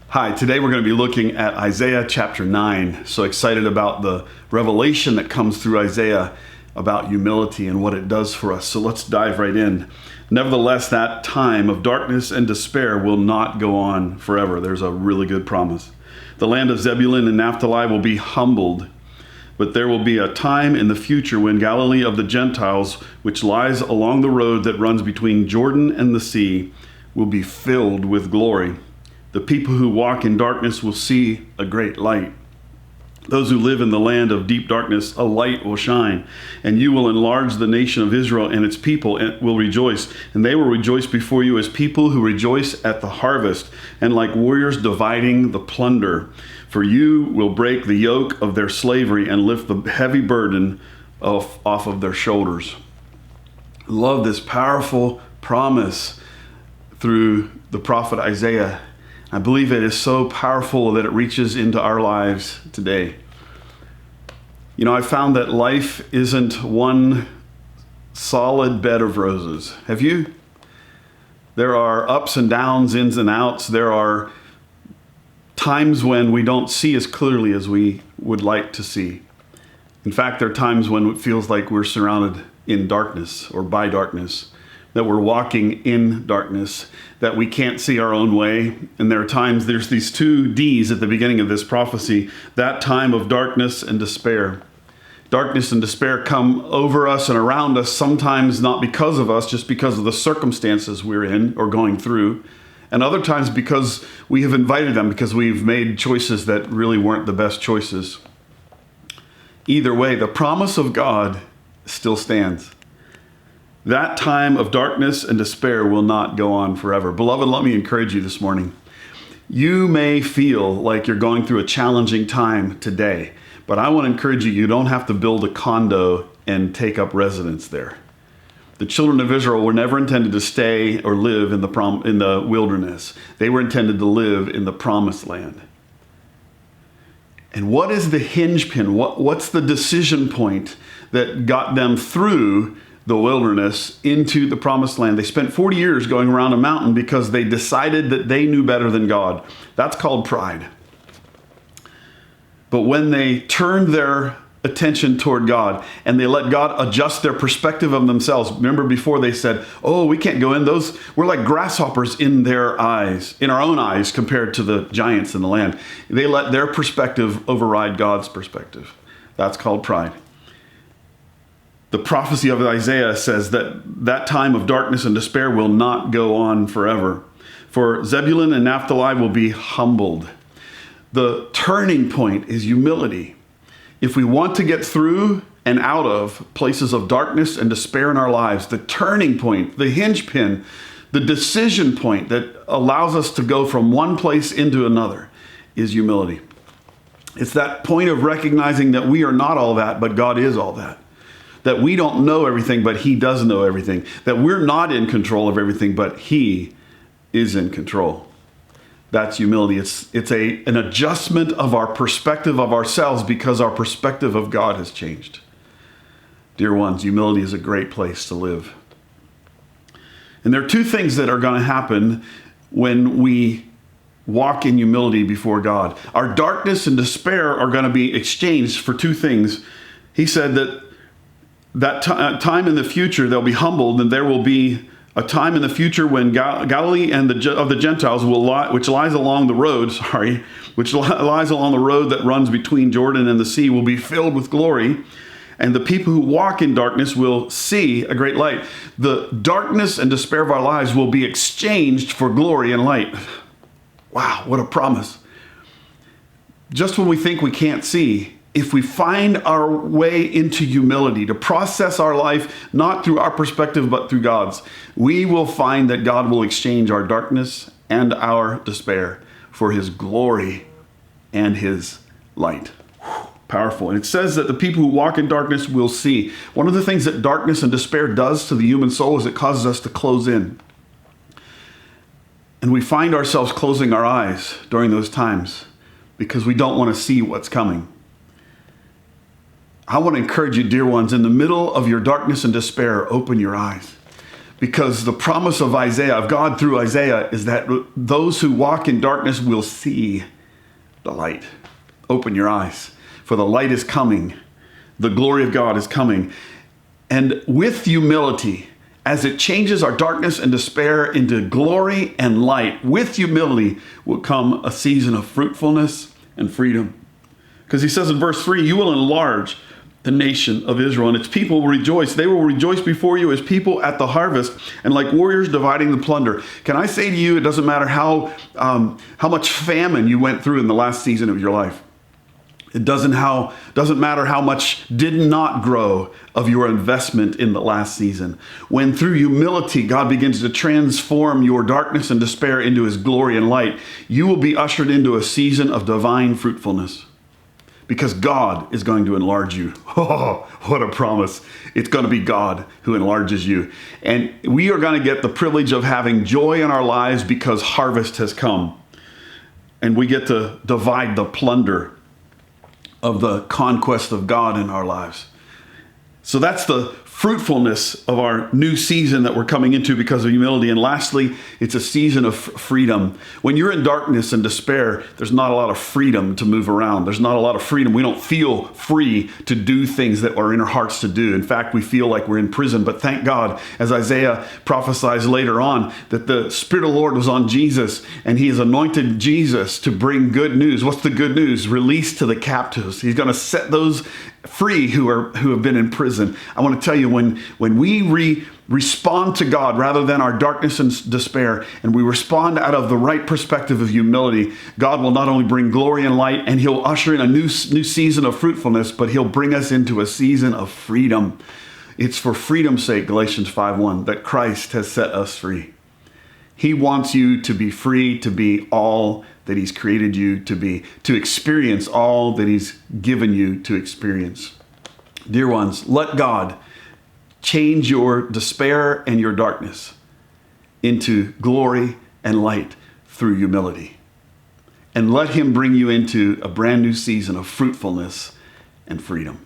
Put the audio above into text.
Hi, today we're going to be looking at Isaiah chapter 9. So excited about the revelation that comes through Isaiah about humility and what it does for us. So let's dive right in. Nevertheless, that time of darkness and despair will not go on forever. There's a really good promise. The land of Zebulun and Naphtali will be humbled, but there will be a time in the future when Galilee of the Gentiles, which lies along the road that runs between Jordan and the sea, will be filled with glory. The people who walk in darkness will see a great light. Those who live in the land of deep darkness, a light will shine, and you will enlarge the nation of Israel, and its people will rejoice. And they will rejoice before you as people who rejoice at the harvest, and like warriors dividing the plunder. For you will break the yoke of their slavery and lift the heavy burden off of their shoulders. I love this powerful promise through the prophet Isaiah. I believe it is so powerful that it reaches into our lives today. You know, I found that life isn't one solid bed of roses. Have you? There are ups and downs, ins and outs. There are times when we don't see as clearly as we would like to see. In fact, there are times when it feels like we're surrounded in darkness or by darkness, that we're walking in darkness, that we can't see our own way. And there are times, there's these two D's at the beginning of this prophecy, that time of darkness and despair. Darkness and despair come over us and around us, sometimes not because of us, just because of the circumstances we're in or going through. And other times because we have invited them, because we've made choices that really weren't the best choices. Either way, the promise of God still stands. That time of darkness and despair will not go on forever. Beloved, let me encourage you this morning. You may feel like you're going through a challenging time today, but I want to encourage you, you don't have to build a condo and take up residence there. The children of Israel were never intended to stay or live in the wilderness. They were intended to live in the promised land. And what is the hinge pin? What's the decision point that got them through the wilderness into the promised land? They spent 40 years going around a mountain because they decided that they knew better than God. That's called pride. But when they turned their attention toward God and they let God adjust their perspective of themselves. Remember before they said, oh, we can't go in those. We're like grasshoppers in their eyes, in our own eyes compared to the giants in the land. They let their perspective override God's perspective. That's called pride. The prophecy of Isaiah says that time of darkness and despair will not go on forever. For Zebulun and Naphtali will be humbled. The turning point is humility. If we want to get through and out of places of darkness and despair in our lives, the turning point, the hinge pin, the decision point that allows us to go from one place into another is humility. It's that point of recognizing that we are not all that, but God is all that. That we don't know everything, but He does know everything. That we're not in control of everything, but He is in control. That's humility. It's an adjustment of our perspective of ourselves because our perspective of God has changed. Dear ones, humility is a great place to live. And there are two things that are going to happen when we walk in humility before God. Our darkness and despair are going to be exchanged for two things. He said that time in the future they'll be humbled, and there will be a time in the future when Galilee and of the Gentiles which lies along the road that runs between Jordan and the sea will be filled with glory, and the people who walk in darkness will see a great light. The darkness and despair of our lives will be exchanged for glory and light. Wow, what a promise. Just when we think we can't see, if we find our way into humility, to process our life not through our perspective but through God's, we will find that God will exchange our darkness and our despair for His glory and His light. Powerful. And it says that the people who walk in darkness will see. One of the things that darkness and despair does to the human soul is it causes us to close in. And we find ourselves closing our eyes during those times because we don't want to see what's coming. I want to encourage you, dear ones, in the middle of your darkness and despair, open your eyes. Because the promise of Isaiah, of God through Isaiah, is that those who walk in darkness will see the light. Open your eyes, for the light is coming. The glory of God is coming. And with humility, as it changes our darkness and despair into glory and light, with humility will come a season of fruitfulness and freedom. Because he says in verse 3, you will enlarge the nation of Israel, and its people will rejoice. They will rejoice before you as people at the harvest, and like warriors dividing the plunder. Can I say to you, it doesn't matter how much famine you went through in the last season of your life. It doesn't matter how much did not grow of your investment in the last season. When through humility, God begins to transform your darkness and despair into his glory and light, you will be ushered into a season of divine fruitfulness. Because God is going to enlarge you. Oh, what a promise. It's going to be God who enlarges you. And we are going to get the privilege of having joy in our lives because harvest has come. And we get to divide the plunder of the conquest of God in our lives. So that's the fruitfulness of our new season that we're coming into because of humility. And lastly, it's a season of freedom. When you're in darkness and despair, there's not a lot of freedom to move around. There's not a lot of freedom. We don't feel free to do things that are in our hearts to do. In fact, we feel like we're in prison. But thank God, as Isaiah prophesies later on, that the Spirit of the Lord was on Jesus and he has anointed Jesus to bring good news. What's the good news? Release to the captives. He's going to set those free who have been in prison. I want to tell you, when we respond to God rather than our darkness and despair, and we respond out of the right perspective of humility, God will not only bring glory and light, and he'll usher in a new season of fruitfulness, but he'll bring us into a season of freedom. It's for freedom's sake, Galatians 5:1, that Christ has set us free. He wants you to be free, to be all that he's created you to be, to experience all that he's given you to experience. Dear ones, let God change your despair and your darkness into glory and light through humility. And let him bring you into a brand new season of fruitfulness and freedom.